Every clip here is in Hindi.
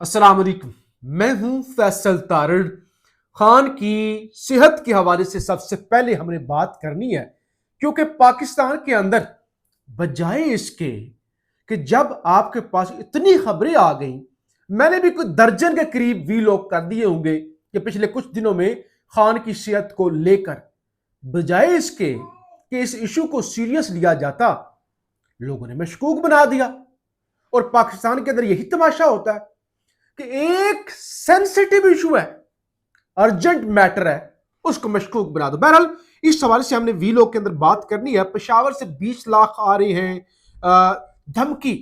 अस्सलाम वालेकुम। मैं हूं फैसल तारड़। खान की सेहत के हवाले से सबसे पहले हमने बात करनी है, क्योंकि पाकिस्तान के अंदर बजाय इसके कि जब आपके पास इतनी खबरें आ गई, मैंने भी कुछ दर्जन के करीब वीलॉग कर दिए होंगे कि पिछले कुछ दिनों में खान की सेहत को लेकर, बजाय इसके कि इस इशू को सीरियस लिया जाता, लोगों ने मशकूक बना दिया। और पाकिस्तान के अंदर यही तमाशा होता है कि एक सेंसिटिव इशू है, अर्जेंट मैटर है, उसको मशकूक बना दो। बहरहाल इस सवाल से हमने वीलॉग के अंदर बात करनी है। पेशावर से 20 लाख आ रहे हैं धमकी।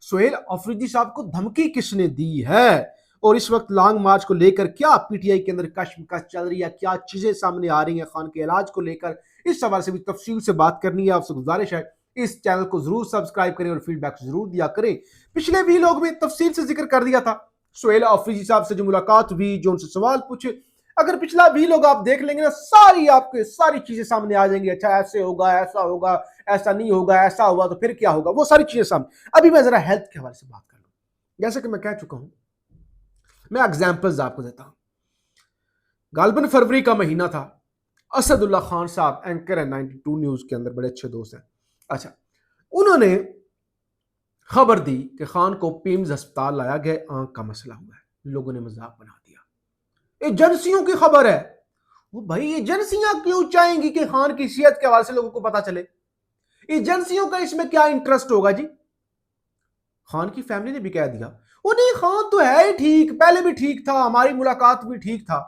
सोहेल अफरीदी साहब को धमकी किसने दी है? और इस वक्त लॉन्ग मार्च को लेकर क्या पीटीआई के अंदर कशमकश चल रही है, क्या चीजें सामने आ रही हैं खान के इलाज को लेकर, इस सवाल से भी तफसील से बात करनी है। आपसे गुजारिश है इस चैनल को जरूर सब्सक्राइब करें और फीडबैक जरूर दिया करें। पिछले वीलॉग में तफसील से जिक्र कर दिया था सोहेल अफरीदी साहब से जो मुलाकात हुई, जो उनसे सवाल पूछे। अगर पिछला वीलॉग आप देख लेंगे ना, सारी चीजें सामने आ जाएंगी। अच्छा, ऐसे होगा, ऐसा होगा, ऐसा नहीं होगा, ऐसा हुआ तो फिर क्या होगा, वो सारी चीजें सामने। अभी मैं जरा हेल्थ के हवाले से बात कर लूं। जैसे कि मैं कह चुका हूं, मैं एग्जाम्पल्स आपको देता हूं। गालबन फरवरी का महीना था। असदुल्ला खान साहब एंकर है 92 न्यूज के अंदर, बड़े अच्छे दोस्त हैं। अच्छा, उन्होंने खबर दी कि खान को पीम्स अस्पताल लाया गया, आंख का मसला हुआ है। लोगों ने मजाक बना दिया, एजेंसियों की खबर है। वो भाई, एजेंसियां क्यों चाहेंगी कि खान की सेहत के हवाले से लोगों को पता चले? एजेंसियों का इसमें क्या इंटरेस्ट होगा जी? खान की फैमिली ने भी कह दिया, वो नहीं, खान तो है ही ठीक, पहले भी ठीक था, हमारी मुलाकात भी ठीक था,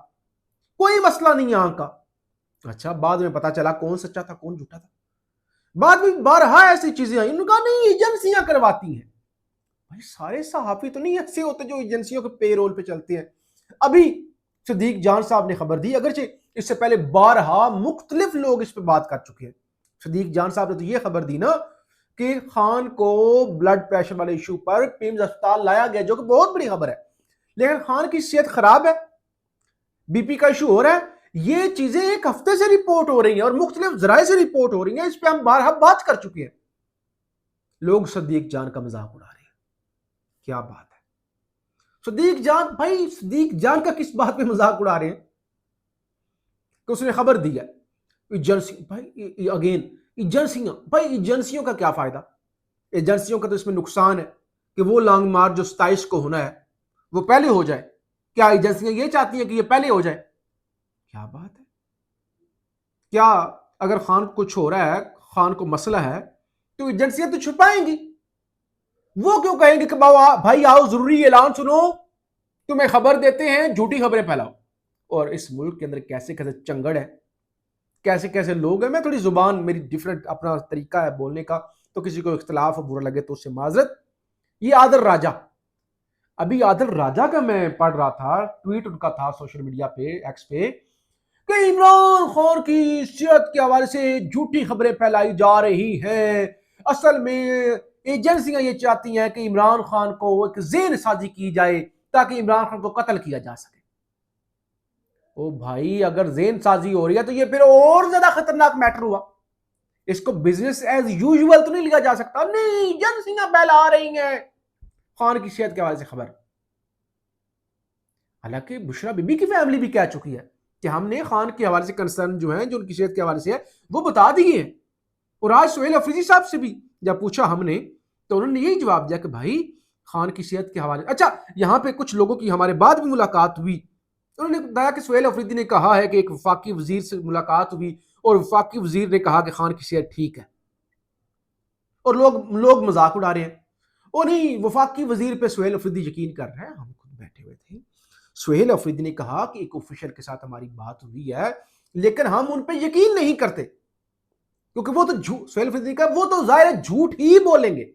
कोई मसला नहीं है आंख का। अच्छा, बाद में पता चला कौन सच्चा था कौन झूठा था। बाद में बारहा ऐसी चीजें आई, उन्होंने कहा नहीं, एजेंसियां करवाती हैं। भाई, सारे सहाफी तो नहीं ऐसे होते जो एजेंसियों के पेरोल पे चलते हैं। अभी सदीक जान साहब ने खबर दी, अगरचे इससे पहले बारहा मुख्तलिफ लोग इस पर बात कर चुके हैं। सदीक जान साहब ने तो यह खबर दी ना कि खान को ब्लड प्रेशर वाले इशू पर पिम्स अस्पताल लाया गया, जो कि बहुत बड़ी खबर है। लेकिन खान की सेहत खराब है, बीपी का इशू हो रहा है। ये चीजें एक हफ्ते से रिपोर्ट हो रही हैं और मुख्तलिफ जराए से रिपोर्ट हो रही हैं। इस पर हम बारहा बात कर चुके हैं। लोग सदीक जान का मजाक उड़ा रहे हैं। क्या बात है? सदीक जान, भाई सदीक जान का किस बात पे मजाक उड़ा रहे हैं कि उसने खबर दी है? एजेंसी भाई, अगेन एजेंसियां, भाई एजेंसियों का क्या फायदा? एजेंसियों का तो इसमें नुकसान है कि वो लॉन्ग मार्च जो 27 को होना है वो पहले हो जाए। क्या एजेंसियां ये चाहती हैं कि ये पहले हो जाए? क्या बात है? क्या अगर खान को कुछ हो रहा है, खान को मसला है, तो एजेंसियां तो छुपाएंगी। वो क्यों कहेंगे कि भाई आओ, जरूरी ऐलान सुनो, तुम्हें खबर देते हैं, झूठी खबरें फैलाओ। और इस मुल्क के अंदर कैसे कैसे चंगड़ है, कैसे कैसे लोग हैं। मैं थोड़ी जुबान मेरी डिफरेंट, अपना तरीका है बोलने का, तो किसी को इख्तलाफ बुरा लगे तो उससे माजरत। ये आदिल राजा, अभी आदिल राजा का मैं पढ़ रहा था, ट्वीट उनका था सोशल मीडिया पे, एक्स पे, कि इमरान खान की सेहत के हवाले से झूठी खबरें फैलाई जा रही हैं। असल में एजेंसियां ये चाहती हैं कि इमरान खान को एक जेन साजी की जाए ताकि इमरान खान को कत्ल किया जा सके। ओ भाई, अगर जेन साजी हो रही है तो ये फिर और ज्यादा खतरनाक मैटर हुआ। इसको बिजनेस एज यूजुअल तो नहीं लिया जा सकता। नहीं, एजेंसियां फैला रही हैं खान की सेहत के हवाले से खबर। हालांकि बुशरा बीबी की फैमिली भी कह चुकी है कि हमने खान के हवाले से कंसर्न जो है, जो उनकी सेहत के हवाले से है, वो बता दिए हैं। और आज सोहेल अफरीदी साहब से भी जब पूछा हमने, तो उन्होंने यही जवाब दिया कि भाई खान की सेहत के हवाले। अच्छा, यहां पे कुछ लोगों की हमारे बाद भी मुलाकात हुई। उन्होंने बताया कि सोहेल अफरीदी ने कहा है कि एक वफाकी वजीर से मुलाकात हुई और वफाकी वजीर ने कहा कि खान की सेहत ठीक है। और लोग लोग मजाक उड़ा रहे हैं, ओ नहीं, वफाकी वजीर पे सोहेल अफरीदी यकीन कर रहे हैं। हम खुद बैठे हुए थे, सोहेल अफरीदी ने कहा कि एक ऑफिशियल के साथ हमारी बात हुई है, लेकिन हम उन पे यकीन नहीं करते, क्योंकि वो तो झूठ, सोहेल अफरीदी का वो तो जाहिर है झूठ ही बोलेंगे,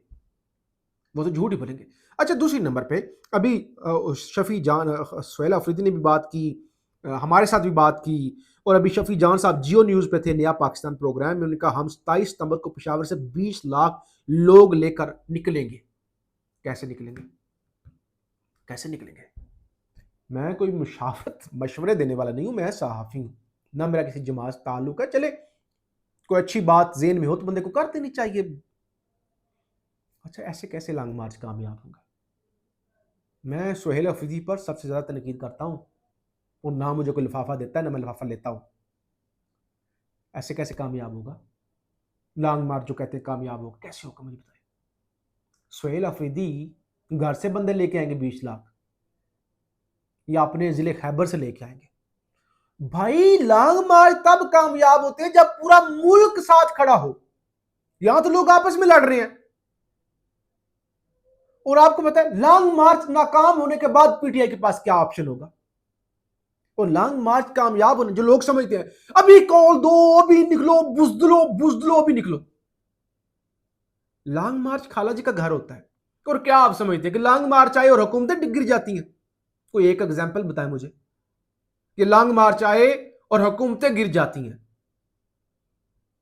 वो तो झूठ ही बोलेंगे। अच्छा, दूसरी नंबर पे अभी शफी जान, सोहेल अफरीदी ने भी बात की, हमारे साथ भी बात की। और अभी शफी जान साहब जियो न्यूज़ पे थे, नया पाकिस्तान प्रोग्राम में, उन्होंने कहा हम 27 सितंबर को पेशावर से 20 लाख लोग लेकर निकलेंगे। कैसे निकलेंगे? कैसे निकलेंगे? मैं कोई मुशावरत मशवरे देने वाला नहीं हूं, मैं सहाफ़ी हूं, ना मेरा किसी जमात से ताल्लुक है। चले, कोई अच्छी बात जेन में हो तो बंदे को कर देनी चाहिए। अच्छा, ऐसे कैसे लॉन्ग मार्च कामयाब होगा? मैं सुहेल अफरीदी पर सबसे ज़्यादा तनकीद करता हूँ, और ना मुझे कोई लिफाफा देता है ना मैं लिफाफा लेता हूँ। ऐसे कैसे कामयाब होगा? लॉन्ग मार्च जो कहते हैं कामयाब होगा, कैसे होगा मुझे बताइए। सुहेल अफरीदी घर से बंदे लेके आएंगे 20 लाख, या अपने जिले खैबर से लेके आएंगे? भाई लॉन्ग मार्च तब कामयाब होते हैं जब पूरा मुल्क साथ खड़ा हो। यहां तो लोग आपस में लड़ रहे हैं, और आपको पता है लॉन्ग मार्च नाकाम होने के बाद पीटीआई के पास क्या ऑप्शन होगा। और लॉन्ग मार्च कामयाब होने जो लोग समझते हैं अभी कॉल दो, अभी निकलो, बुजदलो बुजदलो, अभी निकलो। लॉन्ग मार्च खाला जी का घर होता है, और क्या आप समझते हैं कि लॉन्ग मार्च आए और हुकूमतें गिर जाती हैं? कोई एक एग्जाम्पल बताएं मुझे कि लॉन्ग मार्च आए और हुकूमतें गिर जाती हैं।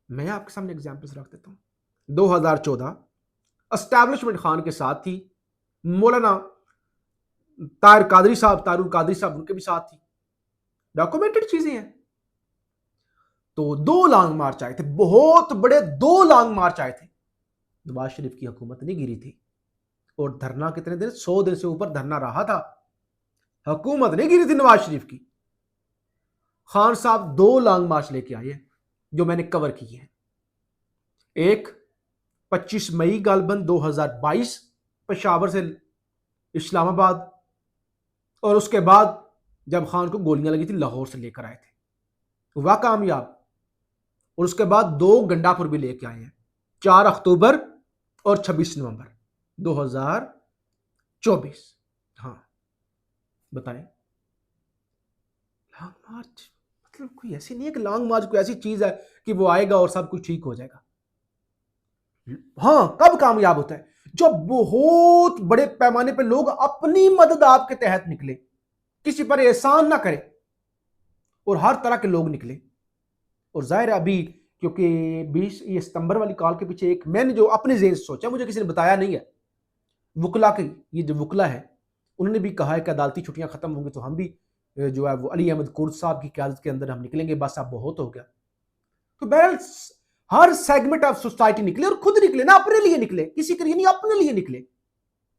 मैं आपके सामने एग्जाम्पल्स रख देता हूं। 2014 एस्टैब्लिशमेंट खान के साथ थी, मौलाना तारुल कादरी साहब उनके भी साथ थी, डॉक्यूमेंटेड चीजें हैं। तो 2 लॉन्ग मार्च आए थे, बहुत बड़े 2 लॉन्ग मार्च आए थे। नवाज शरीफ की हुकूमत नहीं गिरी थी, और धरना कितने दिन, 100 दिन से ऊपर धरना रहा था, हुकूमत नहीं गिरी थी नवाज शरीफ की। खान साहब 2 लॉन्ग मार्च लेके आए हैं जो मैंने कवर किए हैं। एक 25 मई गालबन 2022 पेशावर से इस्लामाबाद, और उसके बाद जब खान को गोलियां लगी थी लाहौर से लेकर आए थे, वह कामयाब। और उसके बाद 2 गंडापुर भी लेके आए हैं, 4 अक्टूबर और 26 नवंबर 2024। हाँ बताएं। लॉन्ग मार्च मतलब कोई ऐसी नहीं है कि लॉन्ग मार्च कोई ऐसी चीज है कि वो आएगा और सब कुछ ठीक हो जाएगा। हाँ कब कामयाब होता है? जब बहुत बड़े पैमाने पर लोग अपनी मदद आपके तहत निकले, किसी पर एहसान ना करे, और हर तरह के लोग निकले। और जाहिर है अभी क्योंकि 20 ये सितंबर वाली कॉल के पीछे एक मैंने जो अपने जेहन से सोचा, मुझे किसी ने बताया नहीं है, वुकला के ये जो वुकला है उन्होंने भी कहा है कि अदालती छुट्टियां खत्म होंगी तो हम भी जो है वो अली अहमद कुर्द साहब की क़यादत के अंदर हम निकलेंगे, बस अब बहुत हो गया। तो बहरहाल हर सेगमेंट ऑफ सोसाइटी निकले, और खुद निकले ना, अपने लिए निकले, किसी के लिए नहीं, अपने लिए निकले,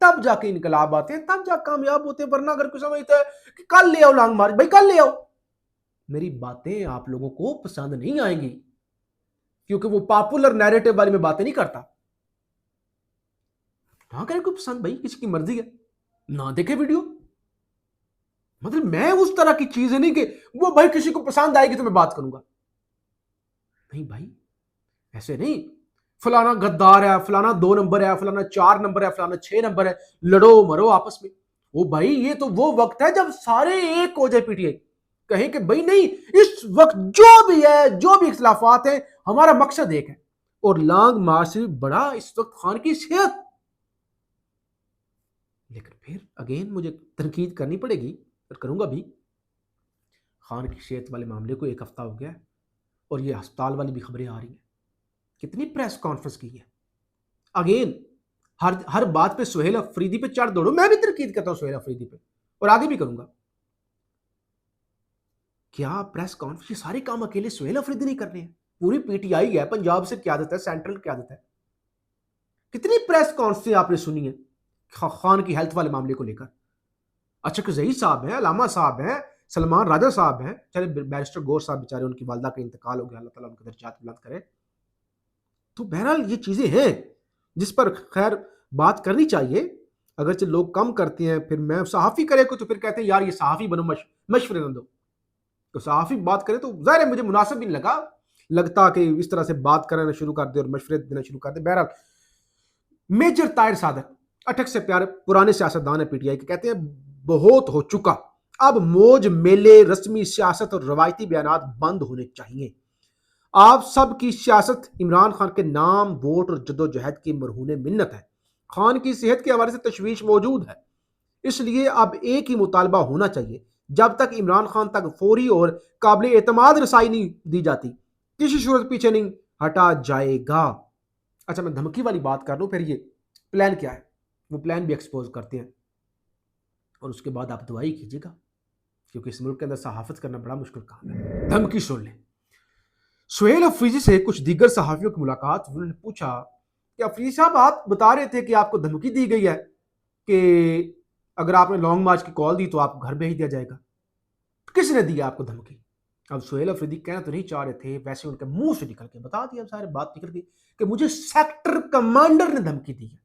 तब जाके इनकलाब आते हैं, तब जाके कामयाब होते हैं। वरना अगर कोई समझता है कि कल ले आओ लॉन्ग मार्च, भाई कल ले आओ, मेरी बातें आप लोगों को पसंद नहीं आएंगी, क्योंकि वो पॉपुलर नैरेटिव वाली में बातें नहीं करता। ना करें कोई पसंद, भाई किसी की मर्जी है, ना देखे वीडियो। मतलब मैं उस तरह की चीज नहीं कि वो भाई किसी को पसंद आएगी तो मैं बात करूंगा, नहीं भाई ऐसे नहीं। फलाना गद्दार है, फलाना 2 नंबर है, फलाना 4 नंबर है, फलाना 6 नंबर है, लड़ो मरो आपस में। वो भाई ये तो वो वक्त है जब सारे एक हो जाए, पीटीआई कहें कि भाई नहीं, इस वक्त जो भी है, जो भी इख्तिलाफात है, हमारा मकसद एक है। और लॉन्ग मार्च से बड़ा इस वक्त खान की सेहत। लेकिन फिर अगेन मुझे तनकीद करनी पड़ेगी, और करूंगा भी। खान की सेहत वाले मामले को 1 हफ्ता हो गया, और ये अस्पताल वाली भी खबरें आ रही हैं, कितनी प्रेस कॉन्फ्रेंस की है। अगेन हर हर बात पे सुहेल अफरीदी पे चढ़ दौड़ो, मैं भी तनकीद करता हूं सुहेल अफरीदी पे, और आगे भी करूंगा। क्या प्रेस कॉन्फ्रेंस, ये सारे काम अकेले सुहेल अफरीदी नहीं कर रहे हैं? पूरी पीटीआई है, पंजाब से क्यादत है, सेंट्रल क्यादत है। कितनी प्रेस कॉन्फ्रेंस आपने सुनी है खान की हेल्थ वाले मामले को लेकर? अच्छा जही साहब हैं, अलामा साहब हैं, सलमान राजा साहब हैं, चले बैरिस्टर गौर साहब बेचारे उनकी वालदा का इंतकाल हो गया, अल्लाह ताला उनके दर्जात बुलंद करे। तो बहरहाल ये चीजें हैं जिस पर खैर बात करनी चाहिए, अगरचे लोग कम करते हैं। फिर मैं सहाफ़ी करे को तो फिर कहते हैं यार ये सहाफ़ी बनो, मशवरे न दो। तो सहाफ़ी बात करे तो ज़ाहिर है मुझे मुनासिब भी नहीं लगता कि इस तरह से बात करना शुरू कर दे और मशवरे देना शुरू कर दे। बहरहाल मेजर ताहिर सादक अटक से प्यारे पुराने सियासतदान है पीटीआई के, कहते हैं बहुत हो चुका, अब मौज मेले, रस्मी सियासत और रवायती बयानात बंद होने चाहिए। आप सब की सियासत इमरान खान के नाम, वोट और जद्दोजहद की मरहून मिन्नत है। खान की सेहत के हवाले से तशवीश मौजूद है, इसलिए अब एक ही मुतालबा होना चाहिए, जब तक इमरान खान तक फौरी और काबिल एतमाद रसाई नहीं दी जाती, किसी सूरत पीछे नहीं हटा जाएगा। अच्छा मैं धमकी वाली बात कर लूं, फिर ये प्लान क्या है वो प्लान भी एक्सपोज करते हैं, और उसके बाद आप दुआई कीजिएगा, क्योंकि इस मुल्क के अंदर सहाफत करना बड़ा मुश्किल काम है। धमकी सुन लें। सुहेल अफरीदी से कुछ दीगर सहाफ़ियों की मुलाकात, उन्होंने पूछा कि अफरीदी साहब आप बता रहे थे कि आपको धमकी दी गई है कि अगर आपने लॉन्ग मार्च की कॉल दी तो आपको घर भेज दिया जाएगा। किसने दिया आपको धमकी? अब सुहेल अफरीदी कहना तो नहीं चाह रहे थे, वैसे उनके मुंह से निकल के बता दिया, सारी बात निकल गई कि मुझे सेक्टर कमांडर ने धमकी दी है।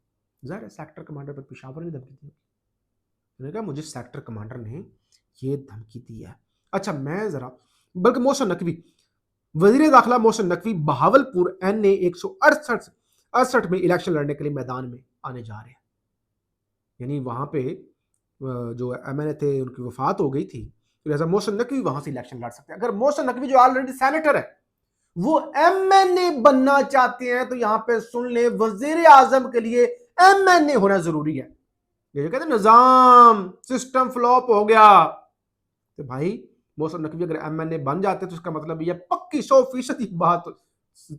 जाहिर है सेक्टर कमांडर पर पेशावर ने धमकी दी। उन्होंने कहा मुझे सेक्टर कमांडर ने ये धमकी दी है। अच्छा मैं जरा, बल्कि मोहसिन नकवी, वजीर दाखिला मोहसिन नकवी बहावलपुर NA 168 में इलेक्शन लड़ने के लिए मैदान में आने जा रहे हैं। यानी वहां पे जो MNA थे उनकी वफात हो गई थी, तो लिहाजा मोहसिन नकवी वहां से इलेक्शन लड़ सकते हैं। अगर मोहसिन नकवी जो ऑलरेडी सेनेटर है वो MNA बनना चाहते हैं तो यहां पे सुन ले, वजीर आजम के लिए MNA होना जरूरी है। ये कहते हैं निजाम सिस्टम फ्लॉप हो गया, तो भाई मोहसिन नकवी अगर MNA बन जाते तो उसका मतलब ये पक्की 100% बात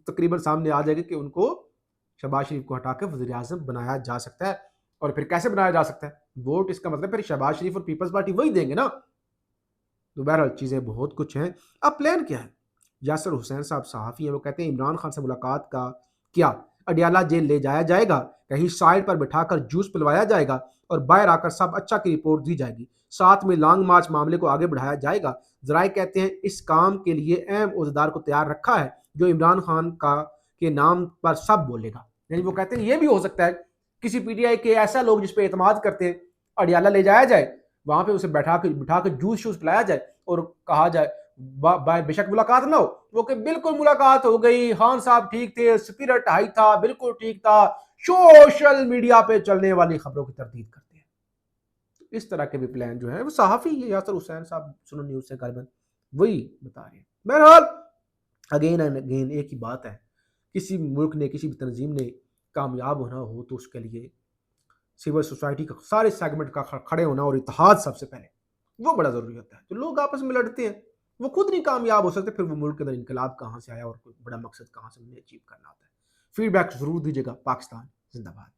तकरीबन सामने आ जाएगी कि उनको शहबाज शरीफ को हटा के वजीर आजम बनाया जा सकता है। और फिर कैसे बनाया जा सकता है? वोट, इसका मतलब फिर शहबाज शरीफ और पीपल्स पार्टी वही देंगे ना। तो बहरहाल चीजें बहुत कुछ हैं। अब प्लान क्या है? यासर हुसैन साहब सहाफ़ी हैं, वो कहते हैं इमरान खान से मुलाकात का क्या, अडियाला जेल ले जाया जाएगा, कहीं साइड पर बिठाकर जूस पिलवाया जाएगा और बाहर आकर सब अच्छा की रिपोर्ट दी जाएगी, साथ में लॉन्ग मार्च मामले को आगे बढ़ाया जाएगा। जराए कहते हैं इस काम के लिए अहम ओहदेदार को तैयार रखा है जो इमरान खान का के नाम पर सब बोलेगा। यानी वो कहते हैं ये भी हो सकता है किसी PTI के ऐसा लोग जिस पे एतमाद करते हैं अडियाला ले जाया जाए, वहां पे उसे बिठा कर जूस शूस पिलाया जाए और कहा जाए बेशक मुलाकात ना हो, वो कि बिल्कुल मुलाकात हो गई, खान साहब ठीक थे, स्पिरिट हाई था, बिल्कुल ठीक था, सोशल मीडिया पे चलने वाली खबरों की तरदीद करते हैं। इस तरह के भी प्लान जो है वो सहाफी है यासर हुसैन साहब सुनो न्यूज से गालिबन वही बता रहे हैं। बहरहाल अगेन एंड अगेन एक ही बात है, किसी मुल्क ने, किसी भी तंजीम ने कामयाब होना हो तो उसके लिए सिविल सोसाइटी का सारे सेगमेंट का खड़े होना और इत्तेहाद सबसे पहले वो बड़ा जरूरी होता है। तो लोग आपस में लड़ते हैं, वो खुद नहीं कामयाब हो सकते, फिर वो मुल्क के अंदर इनकलाब कहाँ से आया और कोई बड़ा मकसद कहाँ से उन्हें अचीव करना होता है। फीडबैक जरूर दीजिएगा। पाकिस्तान जिंदाबाद।